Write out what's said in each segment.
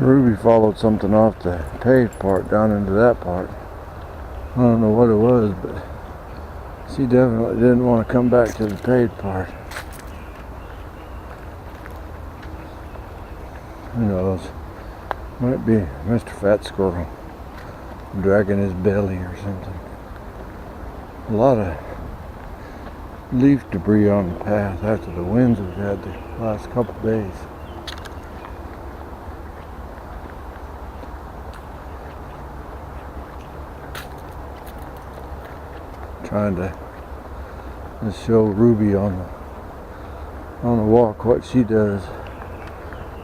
Ruby followed something off the paved part down into that part. I don't know what it was, but she definitely didn't want to come back to the paved part. Who knows? Might be Mr. Fat Squirrel dragging his belly or something. A lot of leaf debris on the path after the winds we've had the last couple days. Trying to just show Ruby on the walk what she does.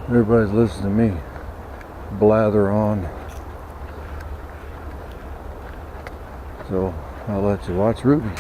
Everybody's listening to me blather on. So I'll let you watch Ruby.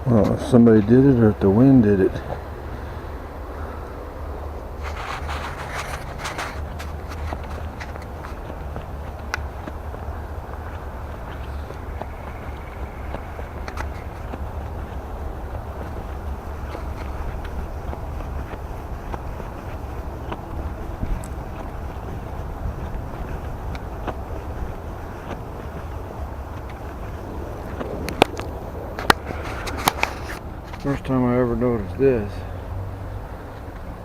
Well, if somebody did it or if the wind did it. First time I ever noticed this.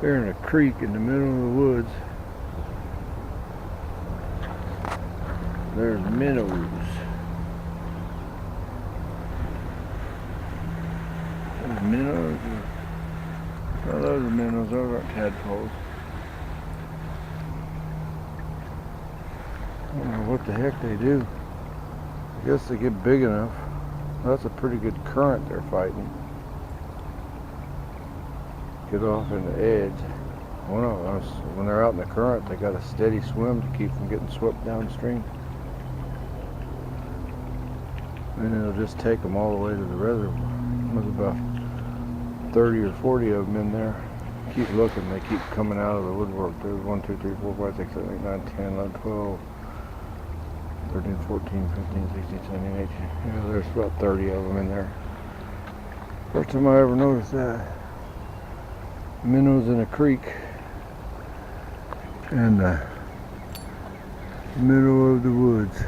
They're in a creek in the middle of the woods. There's minnows. There's minnows. Oh, those are minnows. Those aren't tadpoles. I don't know what the heck they do. I guess they get big enough. That's a pretty good current they're fighting. Get off in the edge. When they're out in the current, they got a steady swim to keep from getting swept downstream. And it'll just take them all the way to the reservoir. There's about 30 or 40 of them in there. Keep looking, they keep coming out of the woodwork. There's 1, 2, 3, 4, 5, 6, 7, 8, 9, 10, 11, 12, 13, 14, 15, 16, 17, 18. Yeah, there's about 30 of them in there. First time I ever noticed that. Minnows in a creek in the middle of the woods.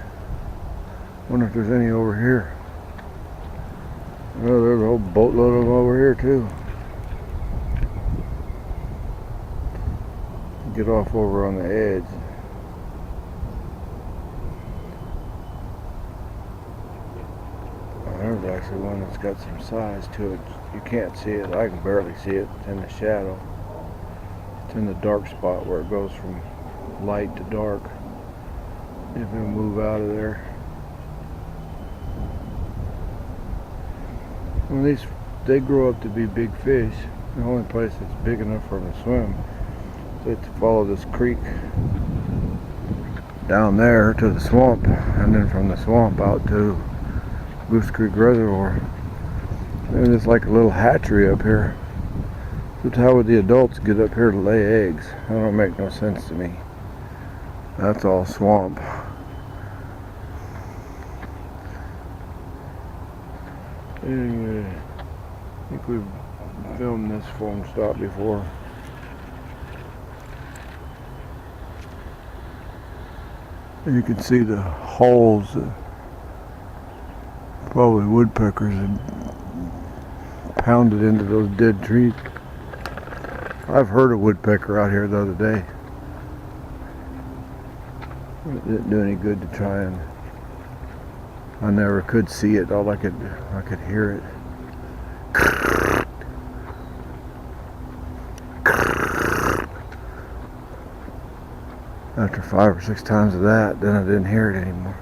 Wonder if there's any over here. Oh, there's a whole boatload of them over here too. Get off over on the edge. There's actually one that's got some size to it. You can't see it. I can barely see it. It's in the shadow. It's in the dark spot where it goes from light to dark. If it'll move out of there. Well, they grow up to be big fish. The only place that's big enough for them to swim is to follow this creek down there to the swamp, and then from the swamp out to Goose Creek Reservoir. And it's like a little hatchery up here. But how would the adults get up here to lay eggs? That don't make no sense to me. That's all swamp. Anyway, I think we've filmed this foam stop before. And you can see the holes that probably woodpeckers had pounded into those dead trees. I've heard a woodpecker out here the other day. It didn't do any good to try, and I never could see it. All I could hear it. After 5 or 6 times of that, then I didn't hear it anymore.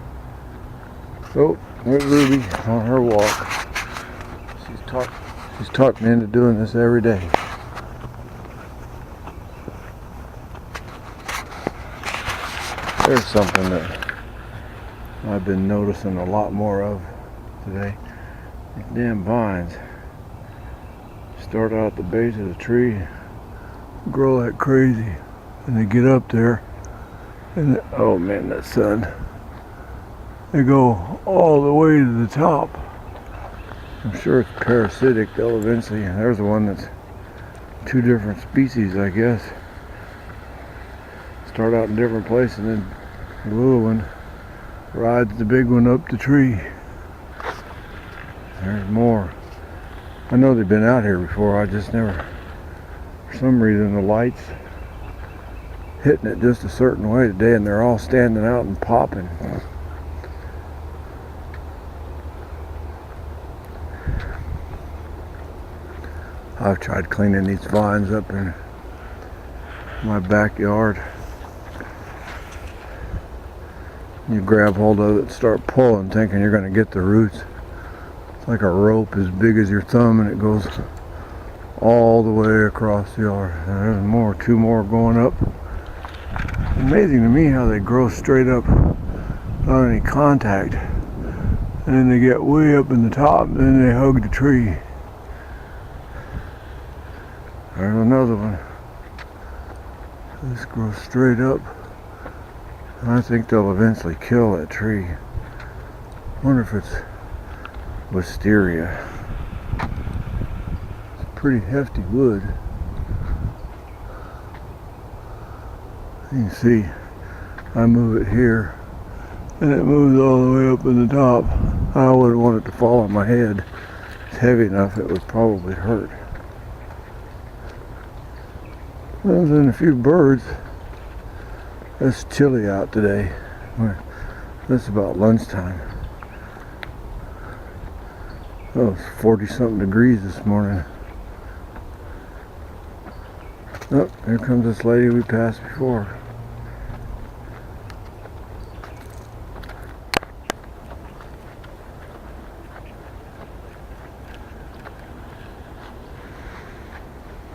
So, there's Ruby on her walk. She's talked me into doing this every day. There's something that I've been noticing a lot more of today. These damn vines start out at the base of the tree, grow like crazy, and they get up there, and oh man, that sun. They go all the way to the top. I'm sure it's parasitic. They'll eventually, and there's the one that's 2 different species, I guess. Start out in different places, and then the little one rides the big one up the tree. There's more. I know they've been out here before, I just never, for some reason the light's hitting it just a certain way today, and they're all standing out and popping. I've tried cleaning these vines up in my backyard. You grab hold of it and start pulling, thinking you're going to get the roots. It's like a rope as big as your thumb, and it goes all the way across the yard. And there's more, 2 more going up. It's amazing to me how they grow straight up without any contact. And then they get way up in the top, and then they hug the tree. There's another one. This grows straight up. I think they'll eventually kill that tree. Wonder if it's wisteria. It's pretty hefty wood. You can see I move it here, and it moves all the way up in the top. I wouldn't want it to fall on my head. It's heavy enough it would probably hurt. There's been a few birds. It's chilly out today. It's about lunchtime. Oh, it's 40 something degrees this morning. Oh, here comes this lady we passed before.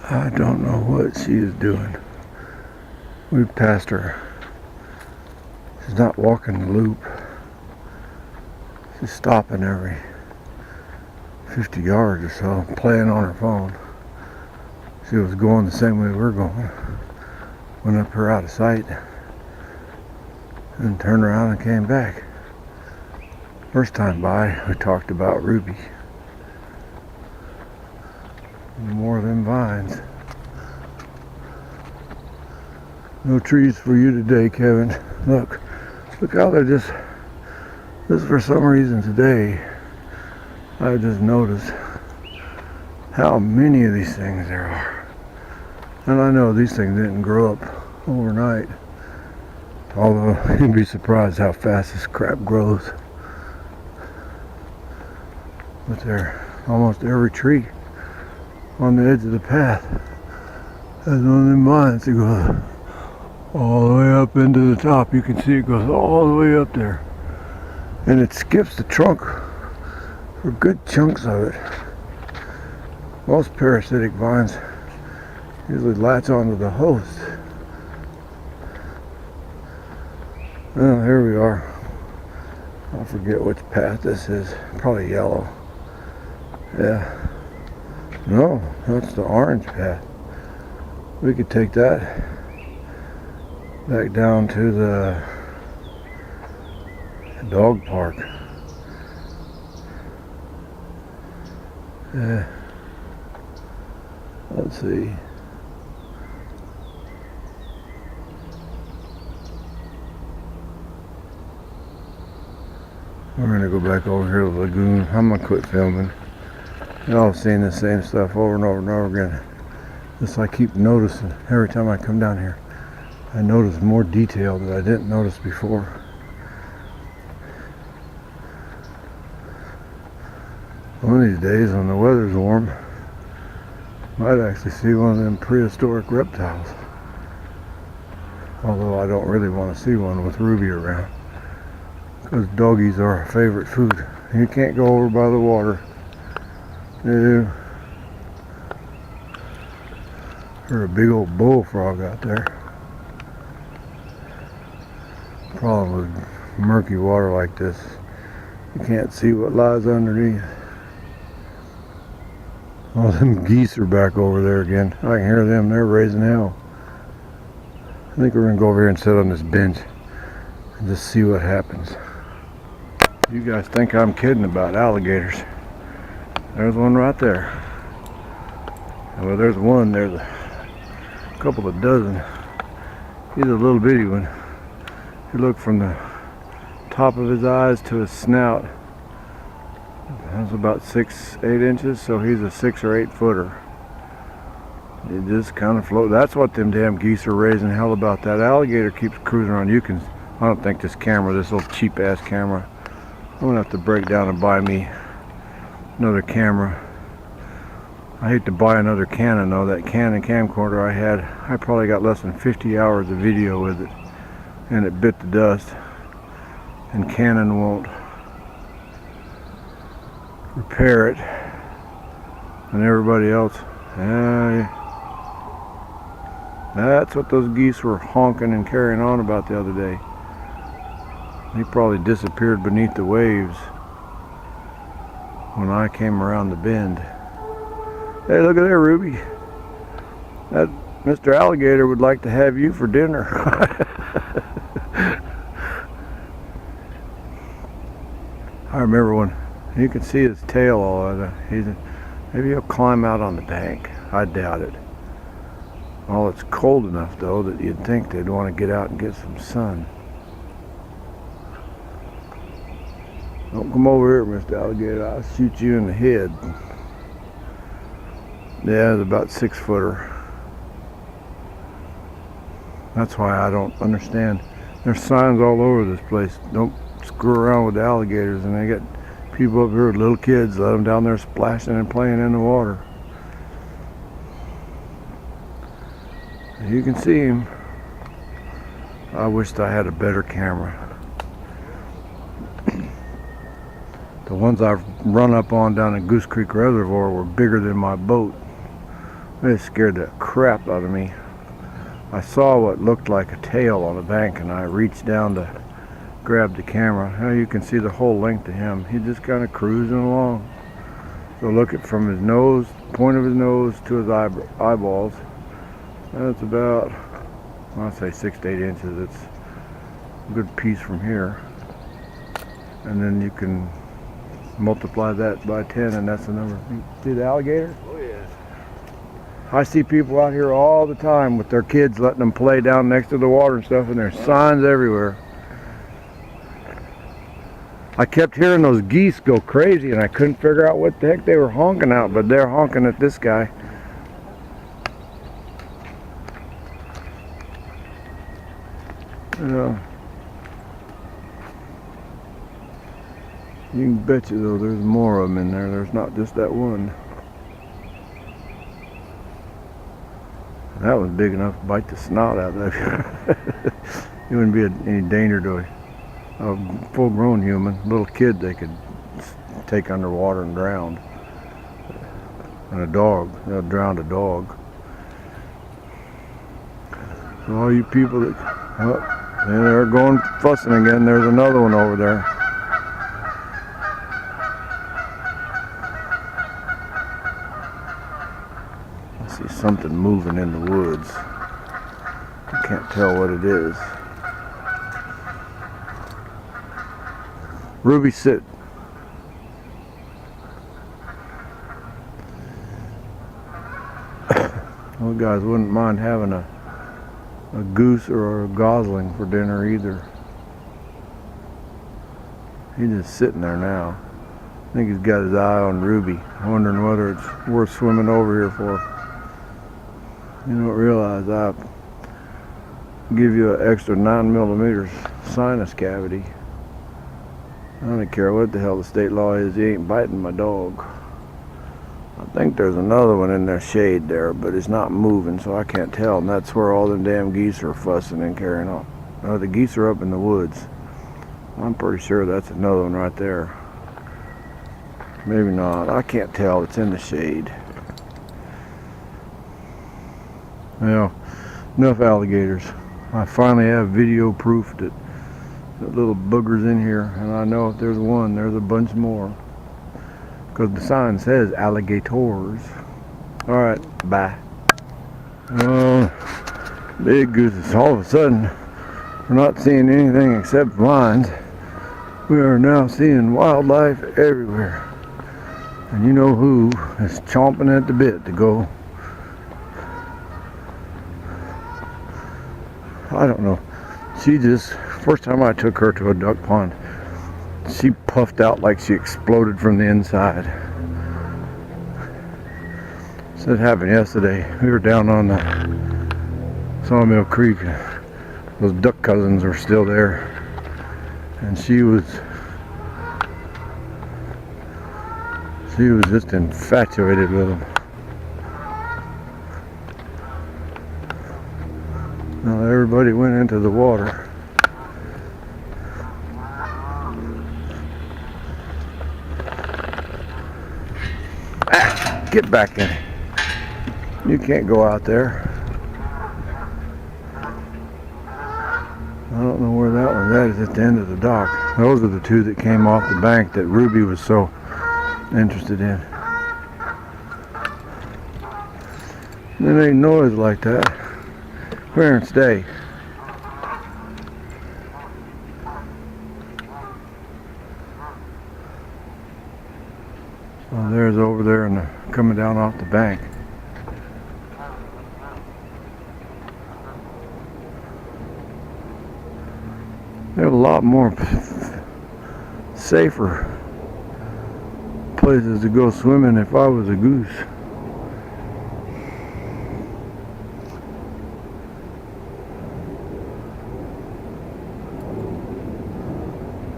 I don't know what she is doing. We've passed her. She's not walking the loop. She's stopping every 50 yards or so, playing on her phone. She was going the same way we're going. Went up her out of sight and turned around and came back. First time by, we talked about Ruby. More of them vines. No trees for you today, Kevin. Look how they're just for some reason today, I just noticed how many of these things there are. And I know these things didn't grow up overnight. Although you'd be surprised how fast this crap grows. But they're almost every tree on the edge of the path has one of them vines that goes all the way up into the top. You can see it goes all the way up there. And it skips the trunk for good chunks of it. Most parasitic vines usually latch onto the host. Well, here we are. I forget which path this is. Probably yellow. Yeah. No, that's the orange path. We could take that back down to the dog park. Yeah. Let's see. We're gonna go back over here to the lagoon. I'm gonna quit filming. Y'all have seen the same stuff over and over and over again. Just I keep noticing every time I come down here. I notice more detail that I didn't notice before. One of these days when the weather's warm, might actually see one of them prehistoric reptiles. Although I don't really want to see one with Ruby around, because doggies are her favorite food. You can't go over by the water. No. There's a big old bullfrog out there. Problem with murky water like this, you can't see what lies underneath. All them geese are back over there again. I can hear them. They're raising hell. I think we're going to go over here and sit on this bench and just see what happens. You guys think I'm kidding about alligators. There's one right there. Well, there's one. There's a couple of dozen. He's a little bitty one. If you look from the top of his eyes to his snout, that's about 6-8 inches, so he's a 6 or 8 footer. It just kind of float. That's what them damn geese are raising hell about. That alligator keeps cruising around. You can, I don't think this camera, this little cheap ass camera, I'm gonna have to break down and buy me another camera. I hate to buy another Canon though. That Canon camcorder I had, I probably got less than 50 hours of video with it, and it bit the dust. And Canon won't repair it, and everybody else. That's what those geese were honking and carrying on about the other day. He probably disappeared beneath the waves when I came around the bend. Hey, look at there, Ruby. That Mr. Alligator would like to have you for dinner. I remember when you could see his tail all over. Maybe he'll climb out on the bank. I doubt it. Well, it's cold enough though that you'd think they'd want to get out and get some sun. Don't come over here, Mr. Alligator. I'll shoot you in the head. Yeah, it's about 6 footer. That's why I don't understand. There's signs all over this place. Don't screw around with the alligators, and they got people up here with little kids, let them down there splashing and playing in the water. You can see him. I wished I had a better camera. The ones I've run up on down in Goose Creek Reservoir were bigger than my boat. They scared the crap out of me. I saw what looked like a tail on the bank, and I reached down to grab the camera. Now you can see the whole length of him. He's just kind of cruising along. So look at from his nose, point of his nose to his eyeballs. That's about, I'll say 6 to 8 inches. It's a good piece from here. And then you can multiply that by 10, and that's the number. You see the alligator? Oh yeah. I see people out here all the time with their kids letting them play down next to the water and stuff, and there's signs everywhere. I kept hearing those geese go crazy, and I couldn't figure out what the heck they were honking out, but they're honking at this guy. You can bet you though there's more of them in there. There's not just that one. That was big enough to bite the snot out of you. It wouldn't be any danger to a full-grown human. Little kid they could take underwater and drown. And a dog, they'll drown a dog. So all you people that, oh, they're going fussing again. There's another one over there. I see something moving in the woods. I can't tell what it is. Ruby, sit. Well, guys wouldn't mind having a goose or a gosling for dinner either. He's just sitting there now. I think he's got his eye on Ruby, wondering whether it's worth swimming over here for. You don't realize I give you an extra 9mm sinus cavity. I don't care what the hell the state law is, he ain't biting my dog. I think there's another one in the shade there, but it's not moving, so I can't tell. And that's where all them damn geese are fussing and carrying on. The geese are up in the woods. I'm pretty sure that's another one right there. Maybe not. I can't tell. It's in the shade. Well, enough alligators. I finally have video proof that little booger's in here, and I know if there's one, there's a bunch more. Because the sign says alligators. Alright, bye. Big gooses. All of a sudden, we're not seeing anything except lines. We are now seeing wildlife everywhere. And you know who is chomping at the bit to go. I don't know. She just, first time I took her to a duck pond, she puffed out like she exploded from the inside. So it happened yesterday. We were down on the Sawmill Creek. Those duck cousins were still there. And she was just infatuated with them. Now everybody went into the water. Get back in. You can't go out there. I don't know where that one's at. It's at the end of the dock. Those are the two that came off the bank that Ruby was so interested in. There ain't noise like that. Come here and stay. Oh, there's over there and coming down off the bank. There's a lot more safer places to go swimming if I was a goose.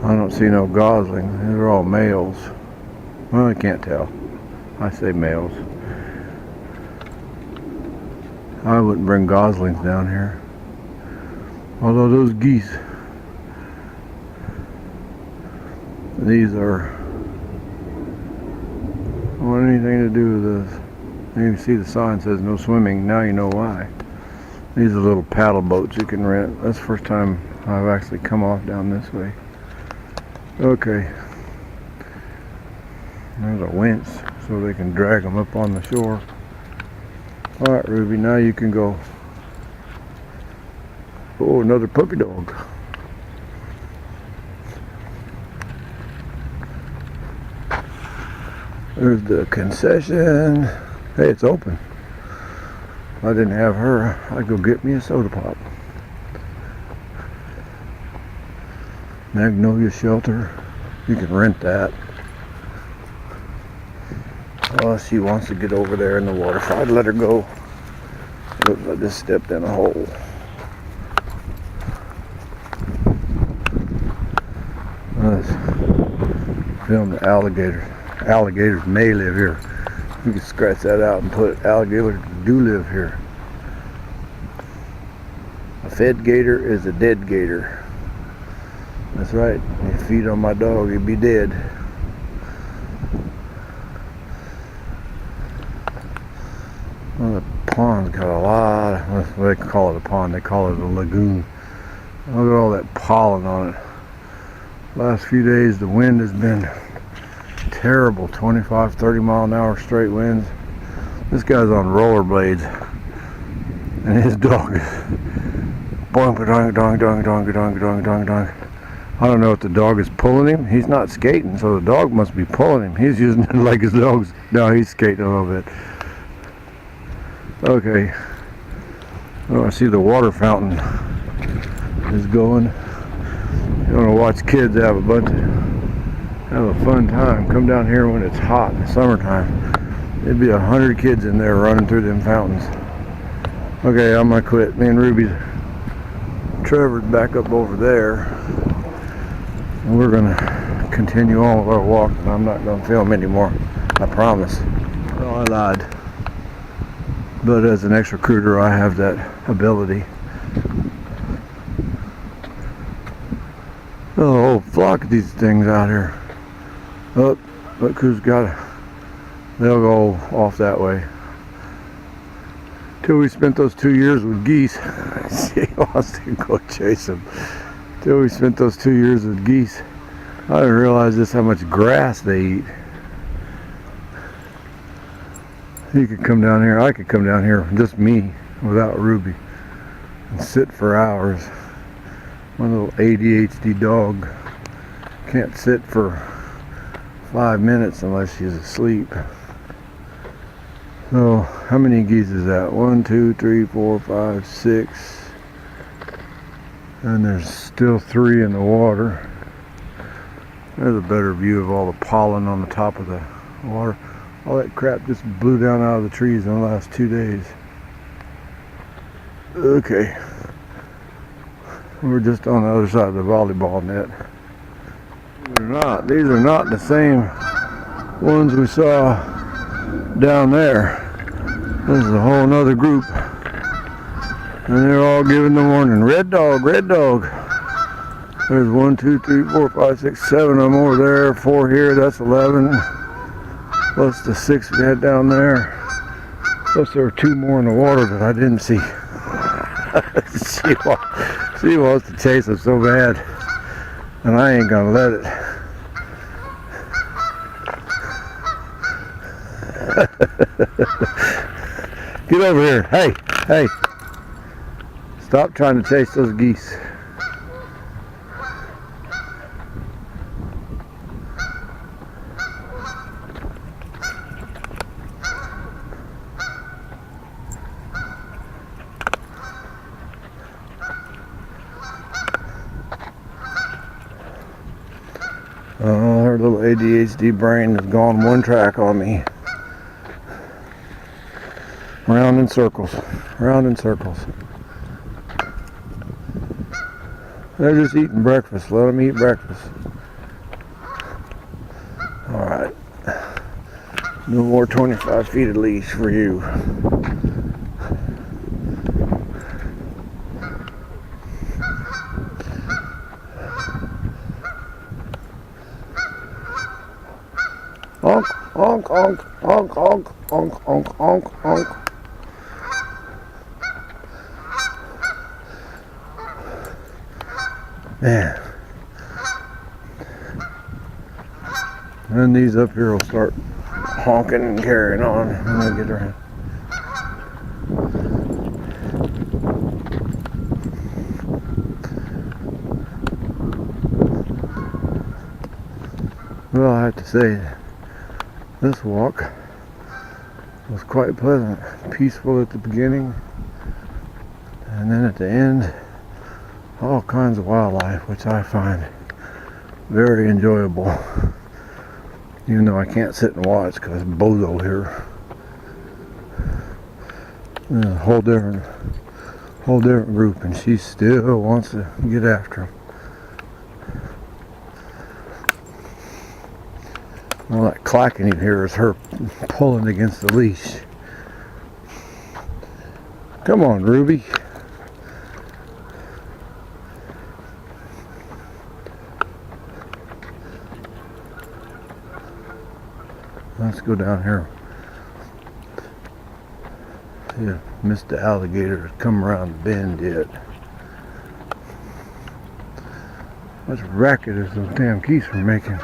I don't see no goslings. They're all males. Well, I can't tell. I say males. I wouldn't bring goslings down here. Although those geese, these are, don't want anything to do with this. You can see the sign says no swimming. Now you know why. These are little paddle boats you can rent. That's the first time I've actually come off down this way. Okay. There's a winch so they can drag them up on the shore. Alright, Ruby, now you can go. Oh, another puppy dog. There's the concession. Hey, it's open. If I didn't have her, I'd go get me a soda pop. Magnolia Shelter. You can rent that. Oh, she wants to get over there in the water. If I'd let her go, I just stepped in a hole. Let's film the alligators. Alligators may live here. You can scratch that out and put alligators do live here. A fed gator is a dead gator. That's right. You feed on my dog, he'd be dead. Well, the pond's got a lot of, well, they call it a pond, they call it a lagoon. Look at all that pollen on it. Last few days the wind has been terrible, 25, 30 mile an hour straight winds. This guy's on rollerblades and his dog is boing, dong, dong, dong, dong, dong, dong, dong, dong. I don't know if the dog is pulling him. He's not skating, so the dog must be pulling him. He's using it like his dog's, no, he's skating a little bit. Okay. Oh, I see the water fountain is going. You want to watch kids have a fun time. Come down here when it's hot in the summertime. There'd be 100 kids in there running through them fountains. Okay, I'm gonna quit. Me and Ruby's, Trevor's back up over there. And we're gonna continue on with our walk, and I'm not gonna film anymore. I promise. Well, I lied. But as an ex recruiter, I have that ability. Oh, whole flock of these things out here. Oh, look who's got it. They'll go off that way. Till we spent those 2 years with geese. She wants to go chase them. Till we spent those 2 years with geese. I didn't realize just how much grass they eat. You could come down here, I could come down here, just me, without Ruby, and sit for hours. My little ADHD dog can't sit for 5 minutes unless she's asleep. So, how many geese is that? 1, 2, 3, 4, 5, 6. And there's still 3 in the water. There's a better view of all the pollen on the top of the water. All that crap just blew down out of the trees in the last 2 days. Okay. We're just on the other side of the volleyball net. These are not the same ones we saw down there. This is a whole nother group. And they're all giving the warning. Red dog, red dog. There's 1, 2, 3, 4, 5, 6, 7 of them over there. 4 here, that's 11. Plus the 6 we had down there. Plus there were 2 more in the water that I didn't see. She wants to chase them so bad. And I ain't gonna let it. Get over here. Hey, hey. Stop trying to chase those geese. Oh, her little ADHD brain has gone one track on me. Round in circles. Round in circles. They're just eating breakfast. Let them eat breakfast. Alright. No more 25 feet of leash for you. Honk, honk, honk, honk, honk, honk, honk, honk, honk. Man. And these up here will start honking and carrying on when I get around. Well, I have to say, this walk was quite pleasant, peaceful at the beginning, and then at the end, all kinds of wildlife, which I find very enjoyable, even though I can't sit and watch because Bozo here. A whole different group, and she still wants to get after him. All that clacking you hear is her pulling against the leash. Come on, Ruby. Let's go down here. See if Mr. Alligator has come around the bend yet. What racket is those damn geese were making?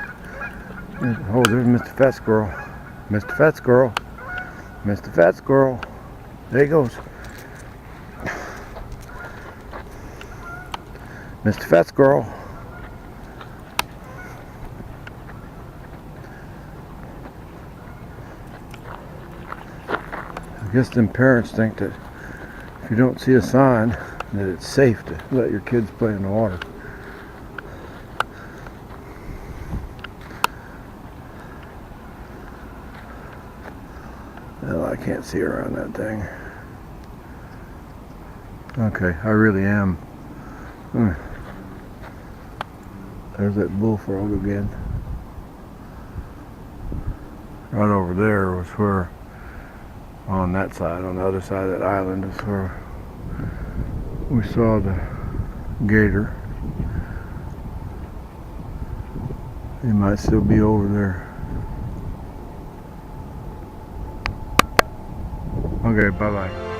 Oh, there's Mr. Fat Squirrel. Mr. Fat Squirrel. Mr. Fat Squirrel. There he goes. Mr. Fat Squirrel. I guess them parents think that if you don't see a sign that it's safe to let your kids play in the water. Well, I can't see around that thing. Okay, I really am. There's that bullfrog again. Right over there was where on that side. On the other side of that island is where we saw the gator. He might still be over there. Okay, bye-bye.